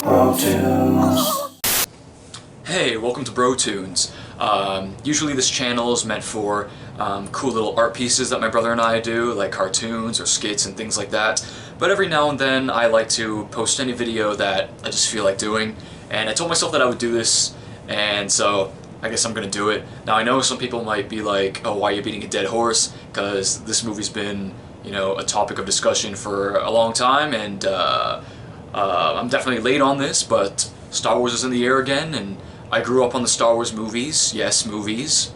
Hey, welcome to BroTunes. Usually this channel is meant for cool little art pieces that my brother and I do, like cartoons or skits and things like that. But every now and then I like to post any video that I just feel like doing. And I told myself that I would do this, and so I guess I'm gonna do it. Now I know some people might be like, oh, why are you beating a dead horse? Because this movie's been, you know, a topic of discussion for a long time, and I'm definitely late on this, but Star Wars is in the air again, and I grew up on the Star Wars movies, yes, movies,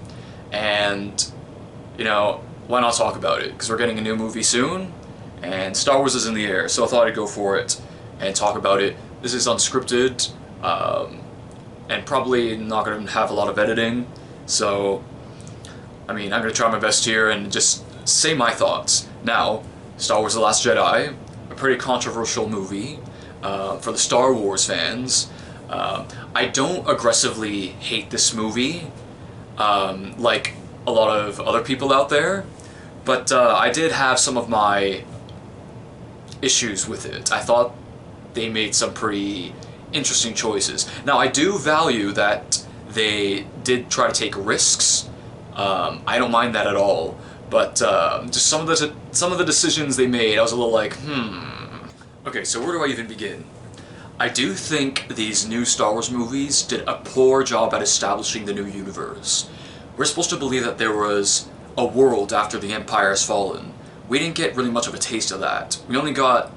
and, you know, why not talk about it? Because we're getting a new movie soon, and Star Wars is in the air, so I thought I'd go for it and talk about it. This is unscripted, and probably not going to have a lot of editing, so, I mean, I'm going to try my best here and just say my thoughts. Now, Star Wars The Last Jedi, a pretty controversial movie for the Star Wars fans. I don't aggressively hate this movie like a lot of other people out there, but I did have some of my issues with it. I thought they made some pretty interesting choices. Now, I do value that they did try to take risks. I don't mind that at all, but just some of the decisions they made, I was a little like, Okay, so where do I even begin? I do think these new Star Wars movies did a poor job at establishing the new universe. We're supposed to believe that there was a world after the Empire has fallen. We didn't get really much of a taste of that. We only got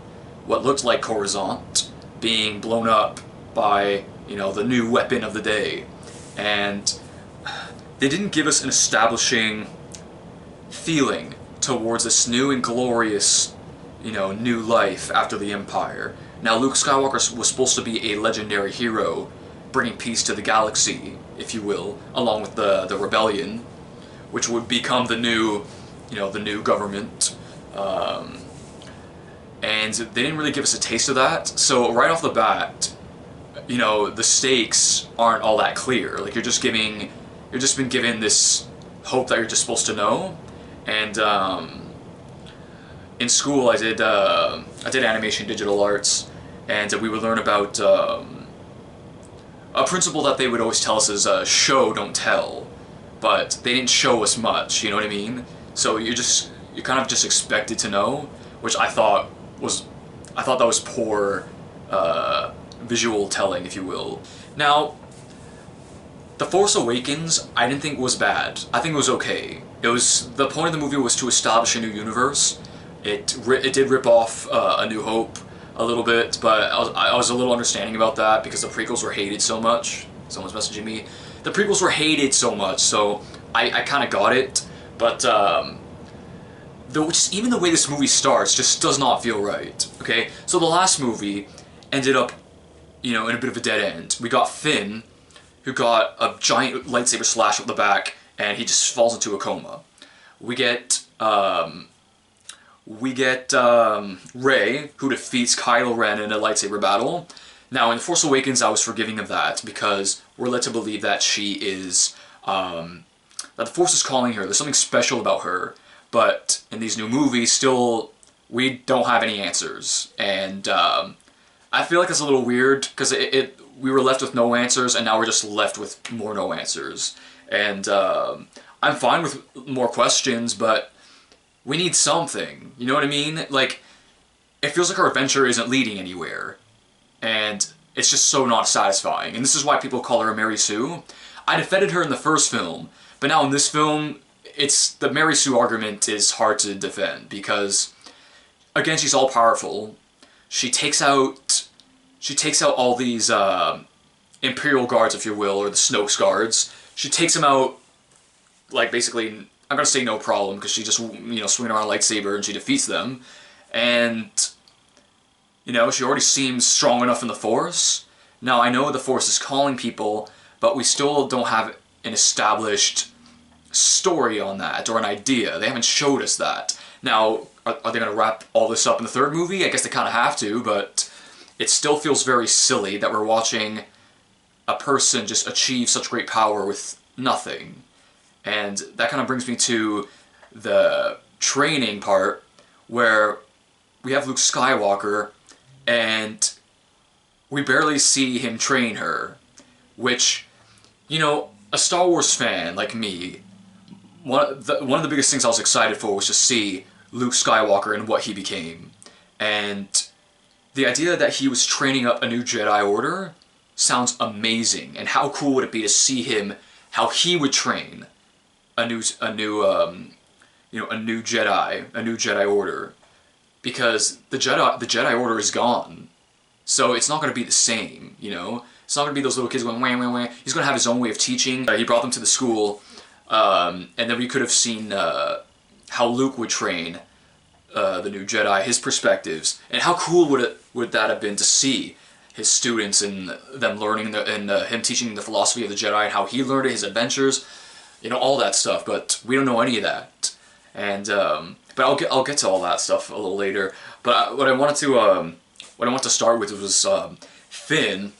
what looked like Coruscant being blown up by, you know, the new weapon of the day. And they didn't give us an establishing feeling towards this new and glorious, you know, new life after the Empire. Now, Luke Skywalker was supposed to be a legendary hero, bringing peace to the galaxy, if you will, along with the rebellion, which would become the new, you know, the new government. And they didn't really give us a taste of that. So right off the bat, you know, the stakes aren't all that clear. Like you're just been given this hope that you're just supposed to know. And in school, I did animation digital arts, and we would learn about a principle that they would always tell us is show, don't tell. But they didn't show us much, you know what I mean? So you're kind of just expected to know, which I thought that was poor visual telling, if you will. Now, The Force Awakens, I didn't think was bad. I think it was okay. The point of the movie was to establish a new universe. It did rip off A New Hope a little bit, but I was a little understanding about that because the prequels were hated so much. Someone's messaging me. The prequels were hated so much, so I kind of got it. But even the way this movie starts just does not feel right. Okay, so the last movie ended up, you know, in a bit of a dead end. We got Finn, who got a giant lightsaber slash up the back, and he just falls into a coma. We get Rey, who defeats Kylo Ren in a lightsaber battle. Now, in The Force Awakens, I was forgiving of that, because we're led to believe that she is, that the Force is calling her. There's something special about her, but in these new movies, still, we don't have any answers. And I feel like it's a little weird, because we were left with no answers, and now we're just left with more no answers. And I'm fine with more questions, but we need something, you know what I mean? Like, it feels like our adventure isn't leading anywhere, and it's just so not satisfying, and this is why people call her a Mary Sue. I defended her in the first film, but now in this film, the Mary Sue argument is hard to defend, because, again, she's all-powerful. She takes out all these Imperial guards, if you will, or the Snoke's guards. She takes them out, like, basically, I'm gonna say no problem, because she just, you know, swings around a lightsaber and she defeats them. And, you know, she already seems strong enough in the Force. Now, I know the Force is calling people, but we still don't have an established story on that, or an idea. They haven't showed us that. Now, are they gonna wrap all this up in the third movie? I guess they kind of have to, but it still feels very silly that we're watching a person just achieve such great power with nothing. And that kind of brings me to the training part, where we have Luke Skywalker, and we barely see him train her, which, you know, a Star Wars fan like me, one of the biggest things I was excited for was to see Luke Skywalker and what he became. And the idea that he was training up a new Jedi Order sounds amazing. And how cool would it be to see him, how he would train a new Jedi Order, because the Jedi Order is gone, so it's not going to be the same. You know, it's not going to be those little kids going wah wah wah. He's going to have his own way of teaching. He brought them to the school, and then we could have seen how Luke would train the new Jedi, his perspectives, and how cool would that have been to see his students and them learning and him teaching the philosophy of the Jedi and how he learned it, his adventures, you know, all that stuff. But we don't know any of that, and but I'll get to all that stuff a little later. But what I wanted to start with was Finn.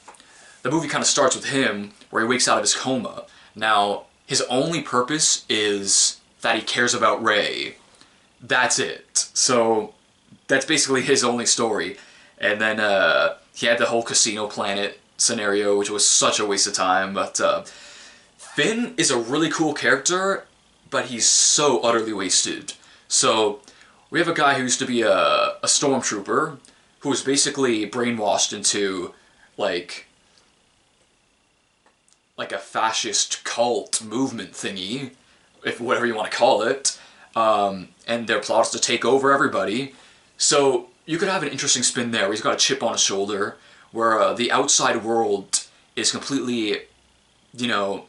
The movie kind of starts with him where he wakes out of his coma. Now his only purpose is that he cares about Rey. That's it. So that's basically his only story. And then he had the whole Casino Planet scenario, which was such a waste of time. But Finn is a really cool character, but he's so utterly wasted. So we have a guy who used to be a stormtrooper who was basically brainwashed into like a fascist cult movement thingy, if whatever you want to call it, and their plot is to take over everybody. So you could have an interesting spin there where he's got a chip on his shoulder, where the outside world is completely, you know,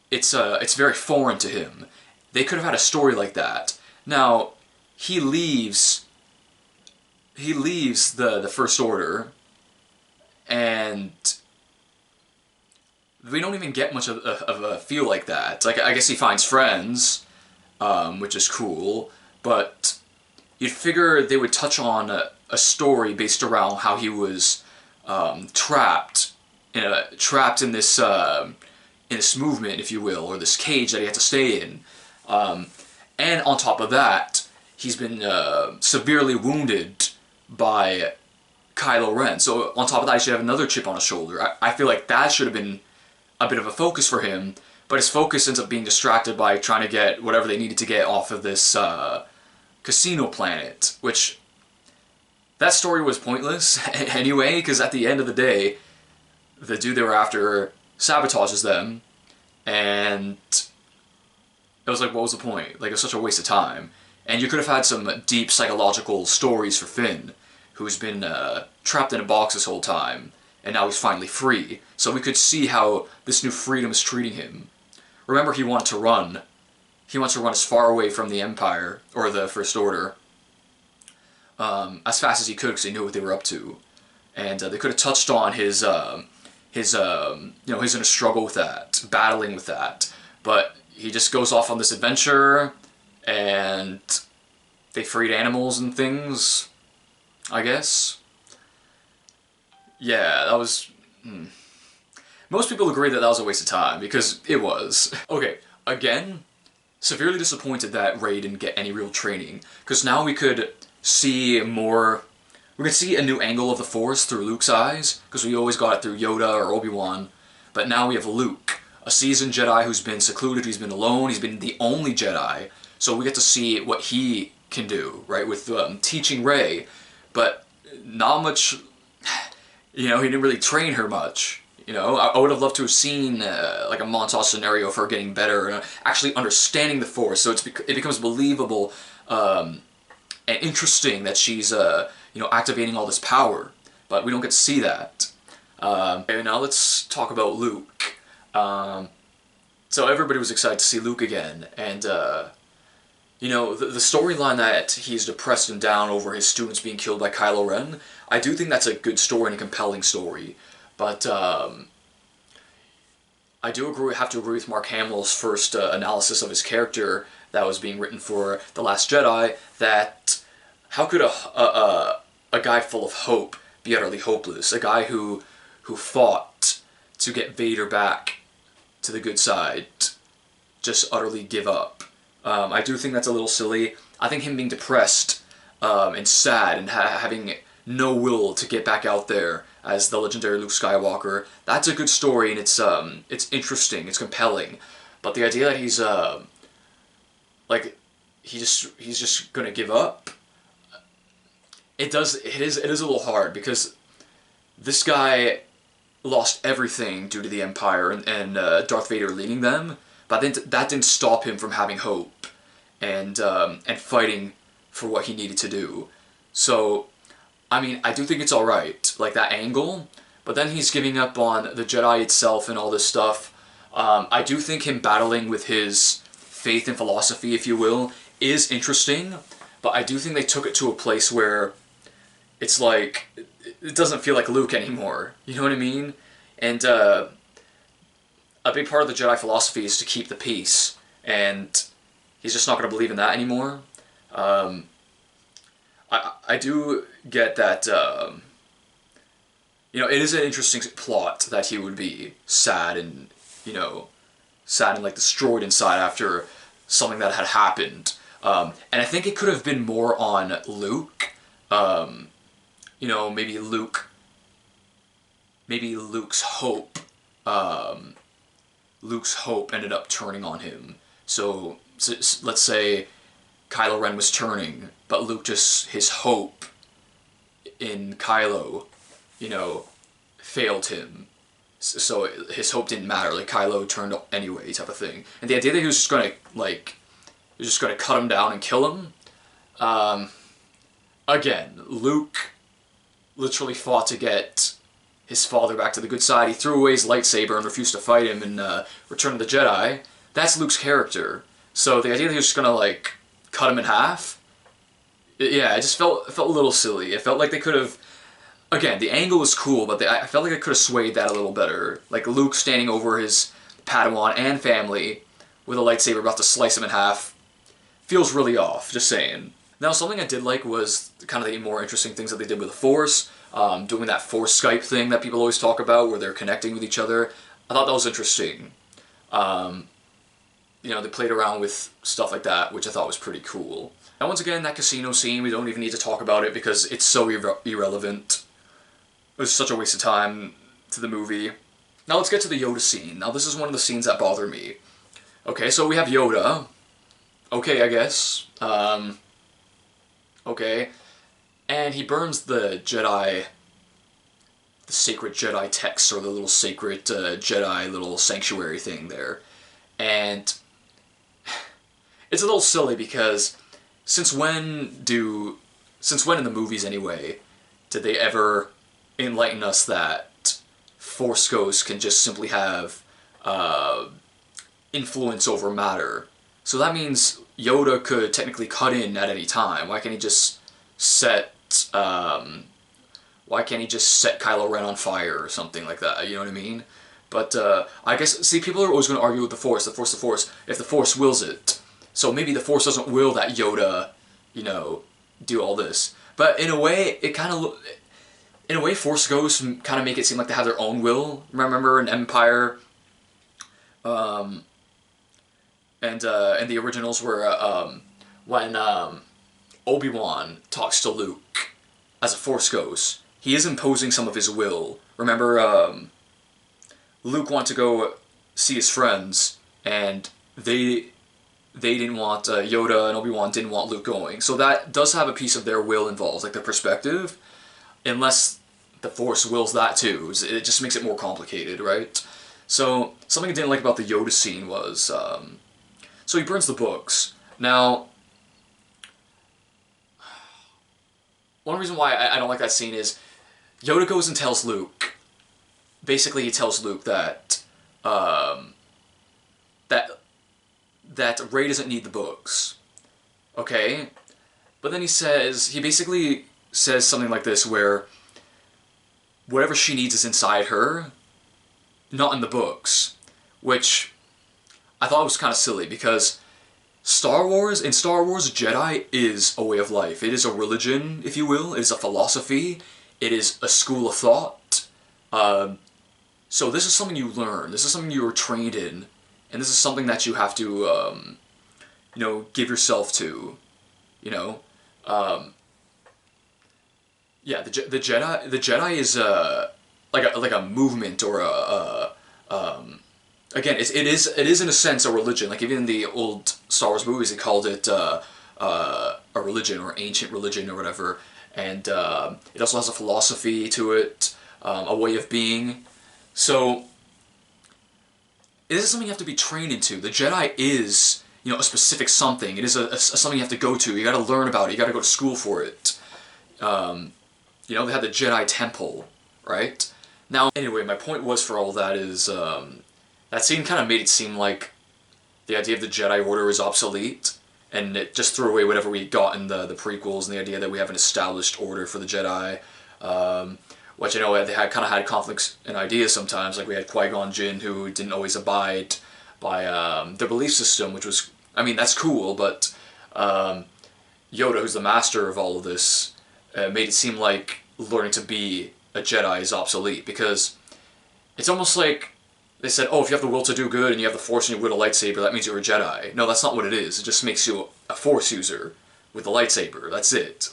it's very foreign to him. They could have had a story like that. Now he leaves the First Order, and we don't even get much of a feel like that. Like, I guess he finds friends, which is cool, but you'd figure they would touch on a story based around how he was trapped in this movement, if you will, or this cage that he had to stay in. And on top of that, he's been severely wounded by Kylo Ren. So on top of that, he should have another chip on his shoulder. I feel like that should have been a bit of a focus for him, but his focus ends up being distracted by trying to get whatever they needed to get off of this Casino Planet, which that story was pointless anyway, because at the end of the day, the dude they were after sabotages them, and it was like, what was the point? Like, it was such a waste of time. And you could have had some deep psychological stories for Finn, who's been trapped in a box this whole time, and now he's finally free. So we could see how this new freedom is treating him. Remember, he wanted to run. He wants to run as far away from the Empire, or the First Order, as fast as he could, because he knew what they were up to. And they could have touched on his he's in a struggle with that, battling with that. But he just goes off on this adventure, and they freed animals and things, I guess. Yeah, that was... Most people agree that that was a waste of time, because it was. Okay, again, severely disappointed that Rey didn't get any real training, because now we could see more... We could see a new angle of the Force through Luke's eyes, because we always got it through Yoda or Obi-Wan, but now we have Luke, a seasoned Jedi who's been secluded, he's been alone, he's been the only Jedi, so we get to see what he can do, right, with teaching Rey, but not much... You know, he didn't really train her much. You know, I would have loved to have seen like a montage scenario for her getting better and actually understanding the Force, so it becomes believable and interesting that she's activating all this power. But we don't get to see that. Okay, now let's talk about Luke. So everybody was excited to see Luke again, and you know, the storyline that he's depressed and down over his students being killed by Kylo Ren, I do think that's a good story and a compelling story. But I do have to agree with Mark Hamill's first analysis of his character that was being written for The Last Jedi, that how could a guy full of hope be utterly hopeless? A guy who fought to get Vader back to the good side just utterly give up. I do think that's a little silly. I think him being depressed and sad and having no will to get back out there as the legendary Luke Skywalker. That's a good story, and it's interesting, it's compelling. But the idea that he's like he's just gonna give up, it is a little hard, because this guy lost everything due to the Empire and Darth Vader leading them, but then that didn't stop him from having hope and fighting for what he needed to do. So, I mean, I do think it's alright, like that angle, but then he's giving up on the Jedi itself and all this stuff. I do think him battling with his faith and philosophy, if you will, is interesting, but I do think they took it to a place where it's like, it doesn't feel like Luke anymore, you know what I mean? And a big part of the Jedi philosophy is to keep the peace, and he's just not going to believe in that anymore. I do get that, you know, it is an interesting plot that he would be sad and, you know, sad and like destroyed inside after something that had happened. And I think it could have been more on Luke. You know, maybe Luke's hope, Luke's hope ended up turning on him. So let's say Kylo Ren was turning, but Luke just, his hope in Kylo, you know, failed him. So his hope didn't matter, like Kylo turned anyway, type of thing. And the idea that he was just gonna, like, he was just gonna cut him down and kill him, again, Luke literally fought to get his father back to the good side. He threw away his lightsaber and refused to fight him in Return of the Jedi. That's Luke's character. So the idea that he was just gonna, like, cut him in half, yeah, it just felt a little silly. It felt like they could have, again, the angle was cool, but I felt like they could have swayed that a little better. Like Luke standing over his Padawan and family with a lightsaber about to slice him in half feels really off, just saying. Now, something I did like was kind of the more interesting things that they did with the Force, doing that Force Skype thing that people always talk about, where they're connecting with each other. I thought that was interesting. You know, they played around with stuff like that, which I thought was pretty cool. Now, once again, that casino scene, we don't even need to talk about it because it's so irrelevant. It was such a waste of time to the movie. Now let's get to the Yoda scene. Now this is one of the scenes that bother me. Okay, so we have Yoda. Okay, I guess. Okay. And he burns the Jedi, the sacred Jedi texts, or the little sacred Jedi little sanctuary thing there. And it's a little silly because since when in the movies anyway, did they ever enlighten us that Force ghosts can just simply have influence over matter? So that means Yoda could technically cut in at any time. Why can't he just set Kylo Ren on fire or something like that? You know what I mean? But I guess, see, people are always going to argue with the Force, if the Force wills it. So maybe the Force doesn't will that Yoda, you know, do all this. But in a way, Force ghosts kind of make it seem like they have their own will. Remember in Empire, and the originals were when Obi-Wan talks to Luke as a Force ghost, he is imposing some of his will. Remember, Luke wanted to go see his friends, and they didn't want, Yoda and Obi-Wan didn't want Luke going. So that does have a piece of their will involved, like their perspective, unless the Force wills that too. It just makes it more complicated, right? So, something I didn't like about the Yoda scene was, so he burns the books. Now, one reason why I don't like that scene is, Yoda goes and tells Luke, basically he tells Luke that, that Rey doesn't need the books, okay? But then he basically says something like this, where whatever she needs is inside her, not in the books, which I thought was kind of silly, because Star Wars Jedi is a way of life. It is a religion, if you will. It is a philosophy. It is a school of thought. So this is something you learn. This is something you were trained in. And this is something that you have to, you know, give yourself to, you know. Yeah, the Jedi is like a movement or again, it is in a sense a religion. Like even in the old Star Wars movies, they called it a religion or ancient religion or whatever, and it also has a philosophy to it, a way of being. So it is something you have to be trained into. The Jedi is, you know, a specific something. It is a something you have to go to. You got to learn about it. You got to go to school for it. You know, they had the Jedi Temple, right? Now, anyway, my point was for all that is that scene kind of made it seem like the idea of the Jedi Order is obsolete, and it just threw away whatever we got in the prequels and the idea that we have an established order for the Jedi. Which, you know, they had kind of had conflicts in ideas sometimes. Like we had Qui-Gon Jinn, who didn't always abide by their belief system, which was, I mean, that's cool, but Yoda, who's the master of all of this, made it seem like learning to be a Jedi is obsolete, because it's almost like they said, oh, if you have the will to do good and you have the Force and you wield a lightsaber, that means you're a Jedi. No, that's not what it is. It just makes you a Force user with a lightsaber. That's it.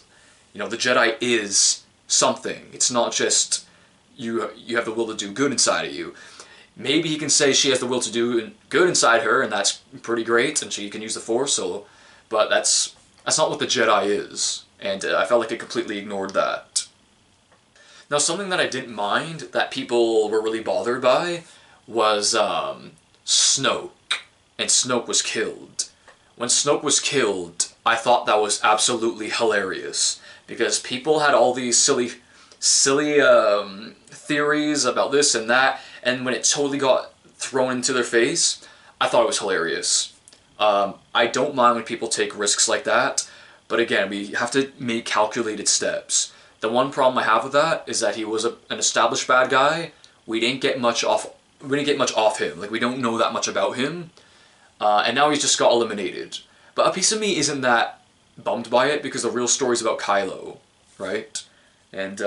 You know, the Jedi is something. It's not just you have the will to do good inside of you. Maybe he can say she has the will to do good inside her, and that's pretty great, and she can use the Force, so, but that's not what the Jedi is, and I felt like it completely ignored that. Now, something that I didn't mind, that people were really bothered by, was Snoke, and Snoke was killed. When Snoke was killed, I thought that was absolutely hilarious, because people had all these silly theories about this and that, and when it totally got thrown into their face, I thought it was hilarious. I don't mind when people take risks like that, but again, we have to make calculated steps. The one problem I have with that is that he was an established bad guy. We didn't get much off him. Like, we don't know that much about him, and now he's just got eliminated. But a piece of me isn't that bummed by it, because the real story's about Kylo, right? And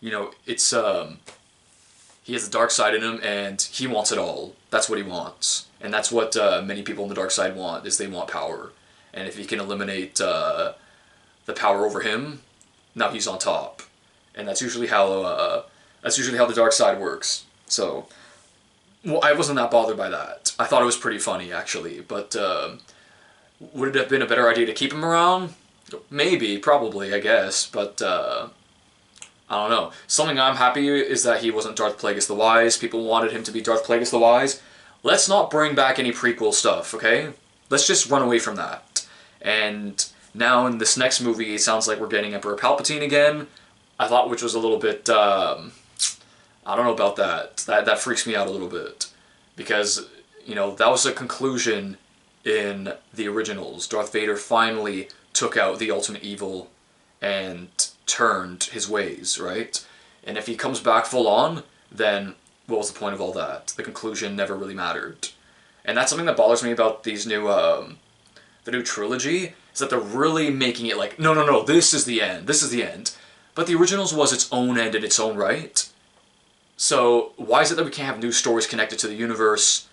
you know, it's he has the dark side in him, and he wants it all. That's what he wants, and that's what many people on the dark side want, is they want power. And if he can eliminate the power over him, now he's on top. And that's usually how the dark side works. So, well, I wasn't that bothered by that. I thought it was pretty funny, actually. But would it have been a better idea to keep him around? Maybe, probably, I guess. But I don't know. Something I'm happy is that he wasn't Darth Plagueis the Wise. People wanted him to be Darth Plagueis the Wise. Let's not bring back any prequel stuff, okay? Let's just run away from that. And now in this next movie, it sounds like we're getting Emperor Palpatine again. I thought, which was a little bit, I don't know about that. That freaks me out a little bit. Because, you know, that was a conclusion in the originals. Darth Vader finally took out the ultimate evil and turned his ways, right? And if he comes back full on, then what was the point of all that? The conclusion never really mattered. And that's something that bothers me about these new, the new trilogy, is that they're really making it like, no, no, no, this is the end, this is the end. But the originals was its own end in its own right. So why is it that we can't have new stories connected to the universe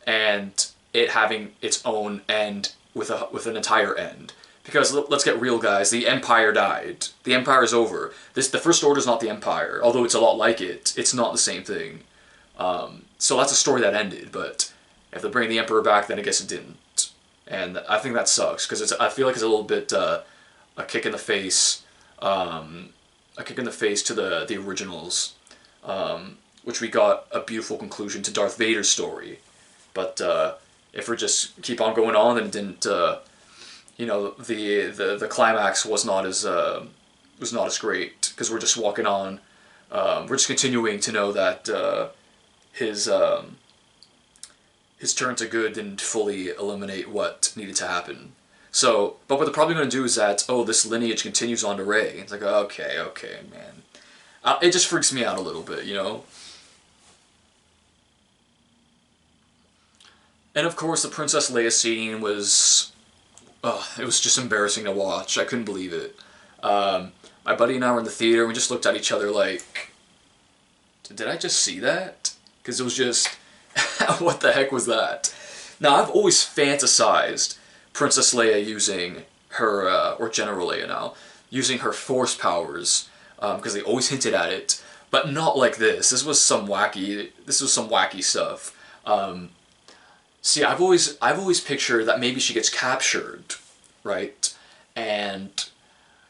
and it having its own end with an entire end? Because let's get real, guys. The Empire died. The Empire is over. The First Order is not the Empire, although it's a lot like it. It's not the same thing. So that's a story that ended. But if they bring the Emperor back, then I guess it didn't. And I think that sucks, because I feel like it's a little bit a kick in the face, a kick in the face to the originals, which we got a beautiful conclusion to Darth Vader's story. But if we just keep on going on, then it didn't. You know, the climax was not as great, because we're just walking on. We're just continuing to know that his turn to good didn't fully eliminate what needed to happen. So, but what they're probably going to do is that, oh, this lineage continues on to Rey. It's like, okay, man. It just freaks me out a little bit, you know? And of course, the Princess Leia scene was... it was just embarrassing to watch. I couldn't believe it. My buddy and I were in the theater, and we just looked at each other like, did I just see that? Because it was just, what the heck was that? Now, I've always fantasized Princess Leia using her, or General Leia now, using her Force powers, because they always hinted at it, but not like this. This was some wacky stuff. See, I've always pictured that maybe she gets captured, right? And,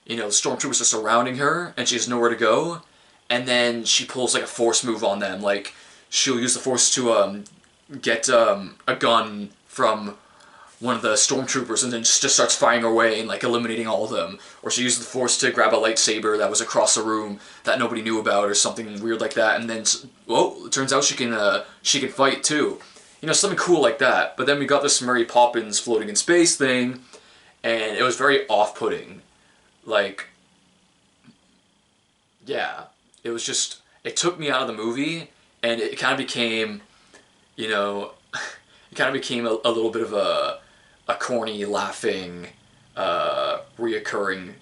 you know, stormtroopers are surrounding her, and she has nowhere to go, and then she pulls like a Force move on them, like she'll use the Force to get a gun from one of the stormtroopers and then just starts firing away and like eliminating all of them. Or she used the Force to grab a lightsaber that was across the room that nobody knew about or something weird like that, and then, well, it turns out she can fight too. You know, something cool like that. But then we got this Mary Poppins floating in space thing, and it was very off-putting. Like, yeah, it was just, it took me out of the movie, and it kind of became, you know, it kind of became a little bit of a corny, laughing, reoccurring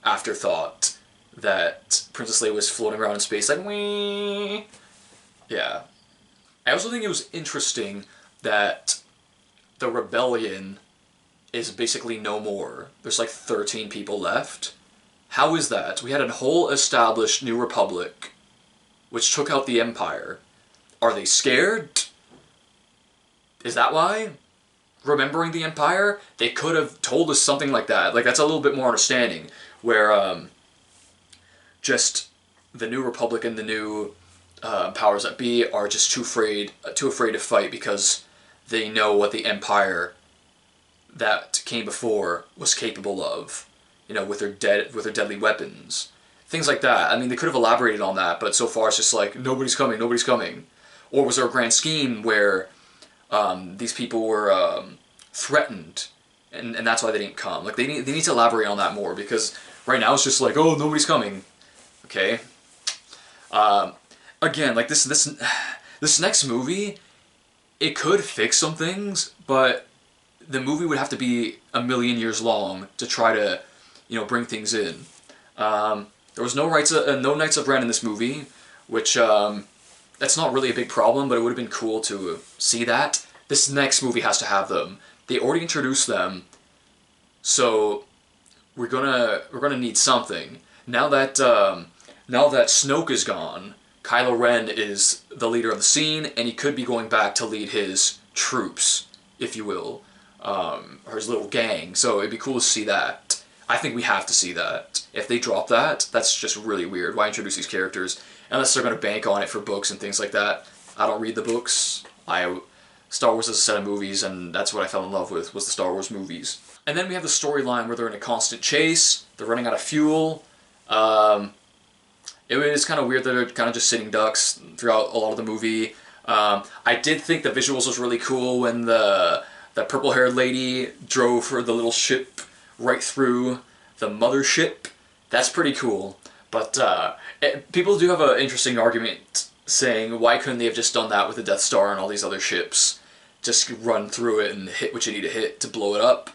afterthought that Princess Leia was floating around in space like, wee. Yeah. I also think it was interesting that the rebellion is basically no more. There's like 13 people left. How is that? We had a whole established New Republic, which took out the Empire. Are they scared? Is that why? Remembering the Empire? They could have told us something like that. Like, that's a little bit more understanding. Where, just the New Republic and the new powers that be are just too afraid to fight because they know what the Empire that came before was capable of. You know, with their deadly weapons. Things like that. I mean, they could have elaborated on that, but so far it's just like, nobody's coming, nobody's coming. Or was there a grand scheme where these people were threatened, and that's why they didn't come? Like, they need to elaborate on that more, because right now it's just like, oh, nobody's coming. Okay. Again, like this next movie, it could fix some things, but the movie would have to be a million years long to try to, you know, bring things in. There was no Knights of Ren in this movie, which that's not really a big problem, but it would have been cool to see that. This next movie has to have them. They already introduced them, so we're gonna need something. Now that Snoke is gone, Kylo Ren is the leader of the scene, and he could be going back to lead his troops, if you will, or his little gang. So it'd be cool to see that. I think we have to see that. If they drop that, that's just really weird. Why introduce these characters? Unless they're going to bank on it for books and things like that. I don't read the books. Star Wars is a set of movies, and that's what I fell in love with, was the Star Wars movies. And then we have the storyline where they're in a constant chase, they're running out of fuel. It was kind of weird that they're kind of just sitting ducks throughout a lot of the movie. I did think the visuals was really cool when the purple-haired lady drove her the little ship right through the mothership. That's pretty cool. But people do have an interesting argument saying, why couldn't they have just done that with the Death Star and all these other ships? Just run through it and hit what you need to hit to blow it up.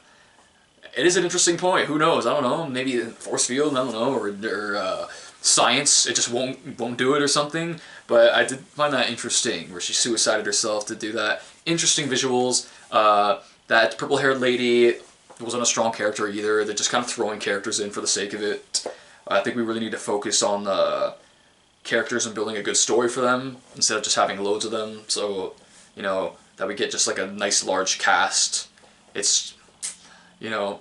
It is an interesting point. Who knows? I don't know. Maybe force field, I don't know, or science, it just won't do it or something. But I did find that interesting, where she suicided herself to do that. Interesting visuals. That purple-haired lady wasn't a strong character either. They're just kind of throwing characters in for the sake of it. I think we really need to focus on the characters and building a good story for them instead of just having loads of them. So, you know, that we get just like a nice large cast. It's, you know,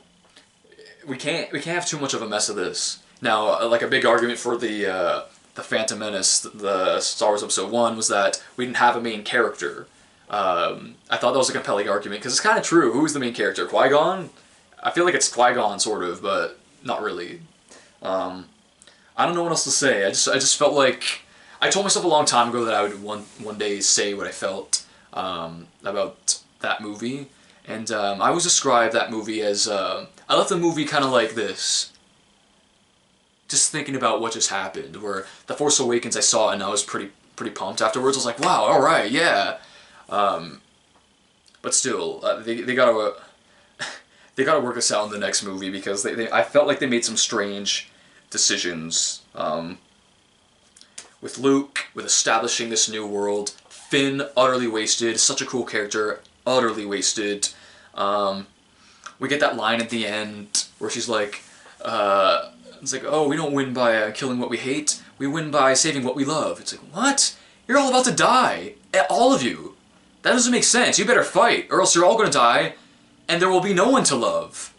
we can't have too much of a mess of this. Now, like a big argument for the Phantom Menace, the Star Wars Episode 1, was that we didn't have a main character. I thought that was a compelling argument, because it's kind of true. Who's the main character? Qui-Gon? I feel like it's Qui-Gon, sort of, but not really. I don't know what else to say. I just felt like, I told myself a long time ago that I would one day say what I felt about that movie, and I always describe that movie as, I left the movie kind of like this, just thinking about what just happened, where The Force Awakens I saw and I was pretty pumped afterwards. I was like, wow, alright, yeah. But still, they gotta work this out in the next movie, because I felt like they made some strange decisions with Luke, with establishing this new world. Finn, utterly wasted. Such a cool character, utterly wasted. We get that line at the end where she's like, It's like, oh, we don't win by killing what we hate. We win by saving what we love. It's like, what? You're all about to die. All of you. That doesn't make sense. You better fight, or else you're all gonna die, and there will be no one to love.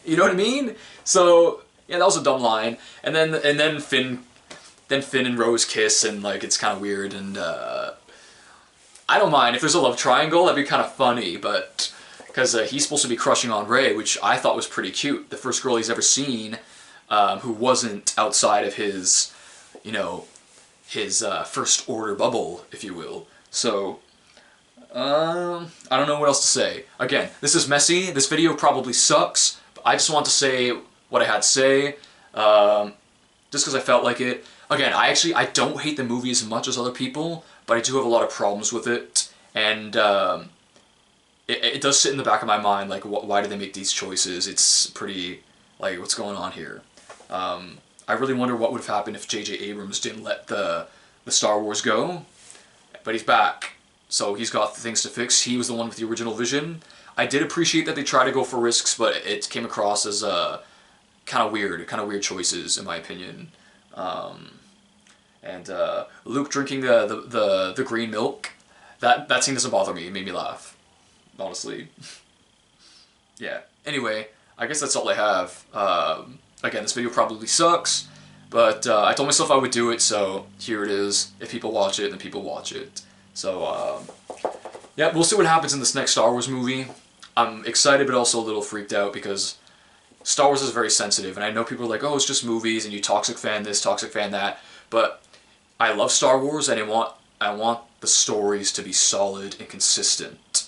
You know what I mean? So, yeah, that was a dumb line. And then Finn and Rose kiss, and like it's kind of weird. And I don't mind if there's a love triangle. That'd be kind of funny, but because he's supposed to be crushing on Rey, which I thought was pretty cute. The first girl he's ever seen, who wasn't outside of his, you know, his first order bubble, if you will. So. I don't know what else to say. Again, this is messy. This video probably sucks. But I just want to say what I had to say, just because I felt like it. Again, I don't hate the movie as much as other people, but I do have a lot of problems with it, and it does sit in the back of my mind, like, why do they make these choices? It's pretty, like, what's going on here? I really wonder what would have happened if J.J. Abrams didn't let the Star Wars go, but he's back. So he's got things to fix. He was the one with the original vision. I did appreciate that they tried to go for risks, but it came across as kind of weird choices, in my opinion. And Luke drinking the green milk, that scene doesn't bother me. It made me laugh, honestly. Yeah. Anyway, I guess that's all I have. Again, this video probably sucks, but I told myself I would do it, so here it is. If people watch it, then people watch it. So, yeah, we'll see what happens in this next Star Wars movie. I'm excited, but also a little freaked out, because Star Wars is very sensitive, and I know people are like, oh, it's just movies, and you toxic fan this, toxic fan that, but I love Star Wars, and I want the stories to be solid and consistent.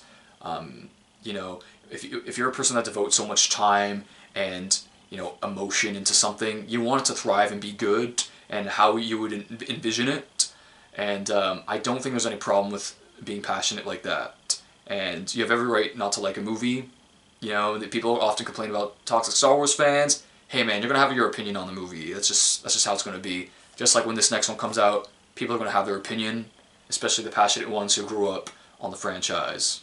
You know, if you're a person that devotes so much time and, you know, emotion into something, you want it to thrive and be good, and how you would envision it. And I don't think there's any problem with being passionate like that. And you have every right not to like a movie. You know, people often complain about toxic Star Wars fans. Hey man, you're gonna have your opinion on the movie. That's just how it's gonna be. Just like when this next one comes out, people are gonna have their opinion, especially the passionate ones who grew up on the franchise.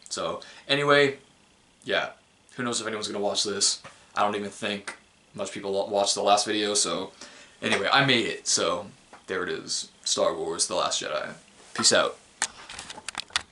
So anyway, yeah, who knows if anyone's gonna watch this. I don't even think much people watched the last video. So anyway, I made it. So there it is. Star Wars The Last Jedi. Peace out.